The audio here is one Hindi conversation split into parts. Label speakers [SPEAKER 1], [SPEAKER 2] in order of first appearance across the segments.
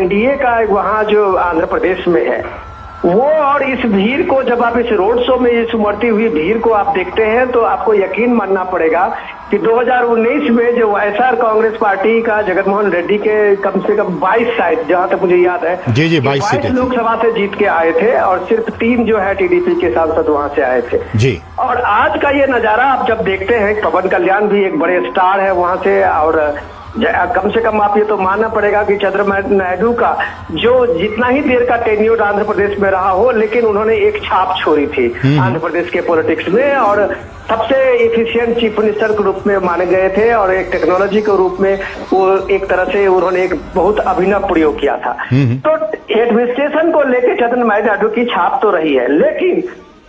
[SPEAKER 1] एनडीए का वहाँ जो आंध्र प्रदेश में है वो, और इस भीड़ को जब आप इस रोड शो में इस उमड़ती हुई भीड़ को आप देखते हैं तो आपको यकीन मानना पड़ेगा कि 2019 में जो वाईएसआर कांग्रेस पार्टी का जगनमोहन रेड्डी के कम से कम 22 शायद, जहां तक मुझे याद है,
[SPEAKER 2] जी 22
[SPEAKER 1] लोकसभा से जीत के आए थे और सिर्फ 3 जो है टीडीपी के सांसद वहां से आए थे
[SPEAKER 2] जी।
[SPEAKER 1] और आज का ये नजारा आप जब देखते हैं, पवन कल्याण भी एक बड़े स्टार है वहां से, और कम से कम आप ये तो मानना पड़ेगा कि चंद्रबाबू नायडू का जो जितना ही देर का टेन्योर आंध्र प्रदेश में रहा हो, लेकिन उन्होंने एक छाप छोड़ी थी आंध्र प्रदेश के पॉलिटिक्स में, और सबसे एफिशिएंट चीफ मिनिस्टर के रूप में माने गए थे, और एक टेक्नोलॉजी के रूप में वो एक तरह से उन्होंने एक बहुत अभिनव प्रयोग किया था। तो एडमिनिस्ट्रेशन को लेकर चंद्रबाबू नायडू की छाप तो रही है, लेकिन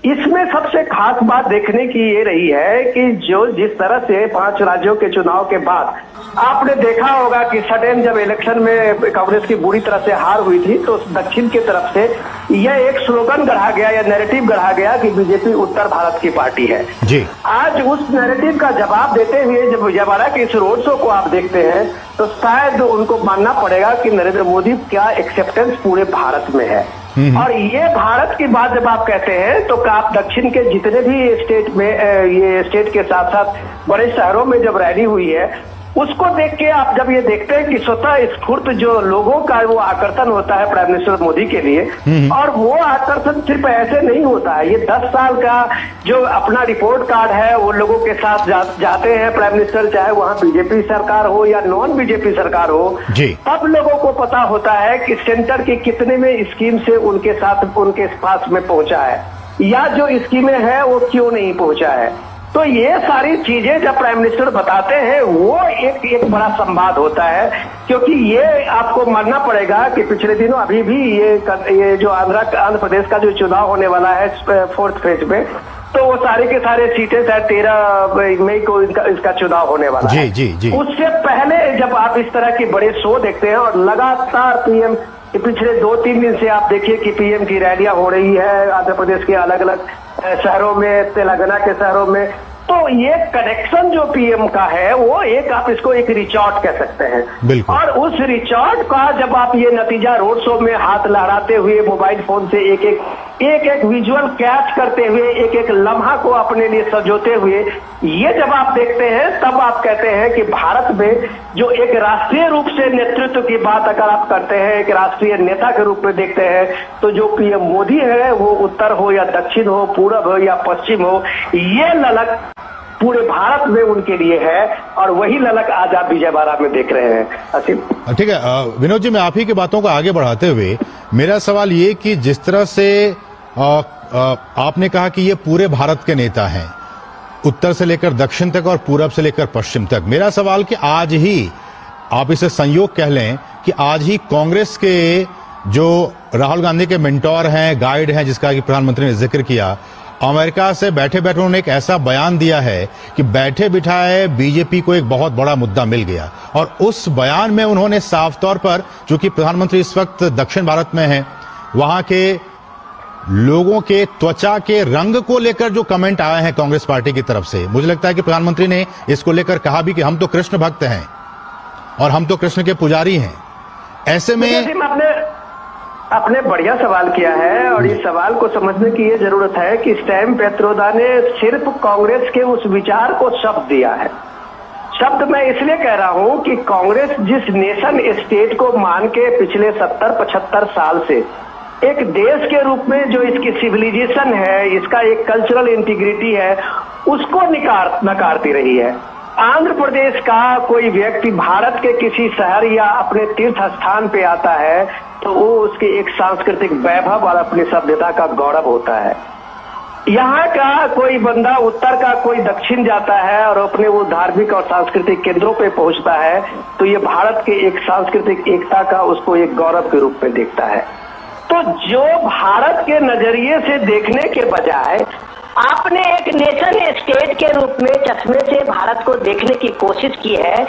[SPEAKER 1] इसमें सबसे खास बात देखने की ये रही है कि जो जिस तरह से 5 राज्यों के चुनाव के बाद आपने देखा होगा कि सडन जब इलेक्शन में कांग्रेस की बुरी तरह से हार हुई थी तो दक्षिण की तरफ से यह एक स्लोगन गढ़ा गया या नैरेटिव गढ़ा गया कि बीजेपी उत्तर भारत की पार्टी है जी। आज उस नैरेटिव का जवाब देते हुए जब विजयवाड़ा के इस रोड शो को आप देखते हैं तो शायद उनको मानना पड़ेगा कि नरेंद्र मोदी का एक्सेप्टेंस पूरे भारत में है। और ये भारत की बात जब आप कहते हैं तो आप दक्षिण के जितने भी स्टेट में ये स्टेट के साथ साथ बड़े शहरों में जब रैली हुई है उसको देख के आप जब ये देखते हैं कि स्वतः स्फूर्त जो लोगों का वो आकर्षण होता है प्राइम मिनिस्टर मोदी के लिए, और वो आकर्षण सिर्फ ऐसे नहीं होता है, ये 10 साल का जो अपना रिपोर्ट कार्ड है वो लोगों के साथ जाते हैं प्राइम मिनिस्टर, चाहे वहाँ बीजेपी सरकार हो या नॉन बीजेपी सरकार हो, तब लोगों को पता होता है कि सेंटर के कितने में स्कीम से उनके साथ उनके पास में पहुंचा है या जो स्कीमें हैं वो क्यों नहीं पहुंचा है। तो ये सारी चीजें जब प्राइम मिनिस्टर बताते हैं वो एक बड़ा संवाद होता है, क्योंकि ये आपको मानना पड़ेगा कि पिछले दिनों अभी भी ये जो आंध्र प्रदेश का जो चुनाव होने वाला है 4th फेज में, तो वो सारे के सारे सीटें शायद 13 मई को इसका चुनाव होने वाला है। जी। उससे पहले जब आप इस तरह के बड़े शो देखते हैं और लगातार पीएम पिछले 2-3 दिन से आप देखिए कि पीएम की रैलियां हो रही है आंध्र प्रदेश के अलग अलग शहरों में, तेलंगाना के शहरों में, तो ये कनेक्शन जो पीएम का है वो एक आप इसको एक रिचॉर्ट कह सकते हैं। और उस रिचॉर्ट का जब आप ये नतीजा रोड शो में हाथ लहराते हुए मोबाइल फोन से एक एक विजुअल कैच करते हुए एक एक लम्हा को अपने लिए सजोते हुए ये जब आप देखते हैं तब आप कहते हैं कि भारत में जो एक राष्ट्रीय रूप से नेतृत्व की बात अगर आप करते हैं, एक राष्ट्रीय नेता के रूप में देखते हैं, तो जो पीएम मोदी है वो उत्तर हो या दक्षिण हो, पूरब हो या पश्चिम हो, ये ललक पूरे भारत में उनके लिए है, और वही ललक आज आप विजयवाड़ा में देख रहे हैं। असीम
[SPEAKER 2] ठीक है विनोद जी, मैं आप ही की बातों को आगे बढ़ाते हुए मेरा सवाल ये कि जिस तरह से आपने कहा कि ये पूरे भारत के नेता हैं, उत्तर से लेकर दक्षिण तक और पूरब से लेकर पश्चिम तक, मेरा सवाल कि आज ही आप इसे संयोग कह लें कि आज ही कांग्रेस के जो राहुल गांधी के मेंटोर हैं, गाइड हैं, जिसका कि प्रधानमंत्री ने जिक्र किया, अमेरिका से बैठे बैठे उन्होंने एक ऐसा बयान दिया है कि बैठे बिठाए बीजेपी को एक बहुत बड़ा मुद्दा मिल गया, और उस बयान में उन्होंने साफ तौर पर, चूंकि प्रधानमंत्री इस वक्त दक्षिण भारत में हैं, वहां के लोगों के त्वचा के रंग को लेकर जो कमेंट आए हैं कांग्रेस पार्टी की तरफ से, मुझे लगता है कि प्रधानमंत्री ने इसको लेकर कहा भी कि हम तो कृष्ण भक्त हैं और हम तो कृष्ण के पुजारी हैं। ऐसे में
[SPEAKER 1] आपने बढ़िया सवाल किया है, और इस सवाल को समझने की ये जरूरत है कि सैम पित्रोदा ने सिर्फ कांग्रेस के उस विचार को शब्द दिया है। शब्द मैं इसलिए कह रहा हूं कि कांग्रेस जिस नेशन स्टेट को मान के पिछले 70-75 साल से एक देश के रूप में जो इसकी सिविलाइजेशन है, इसका एक कल्चरल इंटीग्रिटी है, उसको नकारती रही है। आंध्र प्रदेश का कोई व्यक्ति भारत के किसी शहर या अपने तीर्थ स्थान पे आता है तो वो उसके एक सांस्कृतिक वैभव और अपनी सभ्यता का गौरव होता है। यहाँ का कोई बंदा उत्तर का कोई दक्षिण जाता है और अपने वो धार्मिक और सांस्कृतिक केंद्रों पे पहुंचता है तो ये भारत के एक सांस्कृतिक एकता का उसको एक गौरव के रूप में देखता है। तो जो भारत के नजरिए से देखने के बजाय आपने एक नेशन स्टेट के रूप में चश्मे से भारत को देखने की कोशिश की है,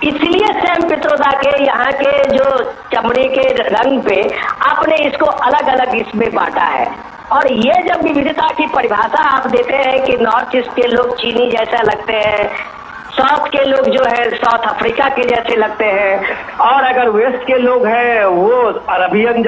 [SPEAKER 1] इसलिए सैम पित्रोदा के यहाँ के जो चमड़े के रंग पे आपने इसको अलग अलग इसमें बांटा है। और ये जब विविधता की परिभाषा आप देते हैं कि नॉर्थ ईस्ट के लोग चीनी जैसा लगते हैं, साउथ के लोग जो है साउथ अफ्रीका के जैसे लगते हैं, और अगर वेस्ट के लोग हैं वो अरबियन